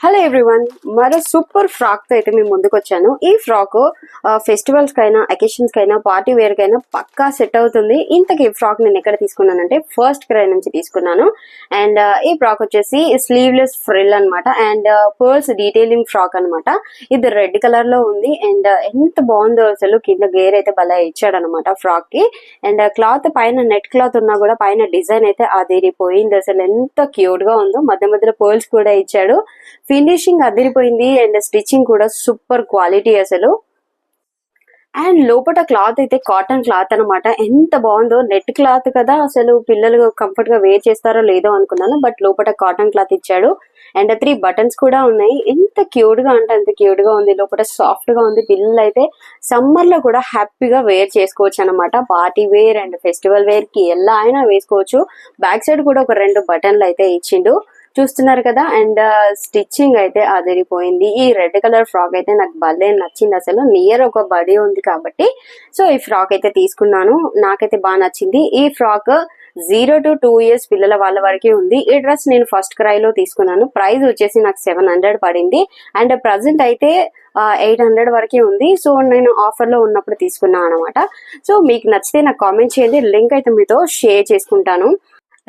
Hello everyone, మరో super frock తో అయితే మేము ముందుకు వచ్చాను. ఈ ఫ్రాక్ ఫెస్టివల్స్ కైనా అకేషన్స్ కైనా పార్టీ వేర్ కైనా పక్కా సెట్ అవుతుంది. ఇంతకీ ఈ ఫ్రాక్ నేను ఎక్కడ తీసుకున్నానంటే ఫస్ట్ క్రై నుంచి తీసుకున్నాను. అండ్ ఈ ఫ్రాక్ వచ్చేసి స్లీవ్లెస్ ఫ్రిల్ అనమాట. అండ్ పర్ల్స్ డీటెయిలింగ్ ఫ్రాక్ అనమాట. ఇది రెడ్ కలర్ లో ఉంది. అండ్ ఎంత బాగుందో అసలు, కింద గేర్ అయితే భలే ఇచ్చాడు అనమాట ఫ్రాక్ కి. అండ్ క్లాత్ పైన నెట్ క్లాత్ ఉన్నా కూడా పైన డిజైన్ అయితే అదిరిపోయింది. అసలు ఎంత క్యూట్ గా ఉందో, మధ్య మధ్యలో పర్ల్స్ కూడా ఇచ్చాడు. ఫినిషింగ్ అదిరిపోయింది. అండ్ స్టిచ్చింగ్ కూడా సూపర్ క్వాలిటీ అసలు. అండ్ లోపల క్లాత్ అయితే కాటన్ క్లాత్ అనమాట. ఎంత బాగుందో, నెట్ క్లాత్ కదా, అసలు పిల్లలు కంఫర్ట్ గా వేర్ చేస్తారో లేదో అనుకున్నాను. బట్ లోపల కాటన్ క్లాత్ ఇచ్చాడు. అండ్ 3 బటన్స్ కూడా ఉన్నాయి. ఎంత క్యూట్ గా అంటే అంత క్యూట్ గా ఉంది. లోపల సాఫ్ట్ గా ఉంది. పిల్లలు అయితే సమ్మర్ లో కూడా హ్యాపీగా వేర్ చేసుకోవచ్చు అనమాట. Party wear and festival wear కి ఎలా అయినా వేసుకోవచ్చు. బ్యాక్ సైడ్ కూడా ఒక 2 బటన్లు అయితే ఇచ్చిండు, చూస్తున్నారు కదా. అండ్ స్టిచ్చింగ్ అయితే అదిరిపోయింది. ఈ రెడ్ కలర్ ఫ్రాక్ అయితే నాకు భలే నచ్చింది అసలు. నియర్ ఒక బర్త్డే ఉంది కాబట్టి సో ఈ ఫ్రాక్ అయితే తీసుకున్నాను. నాకైతే బాగా నచ్చింది. ఈ ఫ్రాక్ 0 to 2 years పిల్లల వాళ్ళ వరకే ఉంది. ఈ డ్రెస్ నేను ఫస్ట్ క్రైలో తీసుకున్నాను. ప్రైస్ వచ్చేసి నాకు 700 పడింది. అండ్ ప్రజెంట్ అయితే 800 వరకే ఉంది. సో నేను ఆఫర్ లో ఉన్నప్పుడు తీసుకున్నాను అనమాట. సో మీకు నచ్చితే నాకు కామెంట్ చేయండి, లింక్ అయితే మీతో షేర్ చేసుకుంటాను.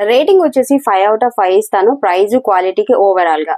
రేటింగ్ వచ్చేసి 5 out of 5 ఇస్తాను, ప్రైజ్ క్వాలిటీకి ఓవరాల్ గా.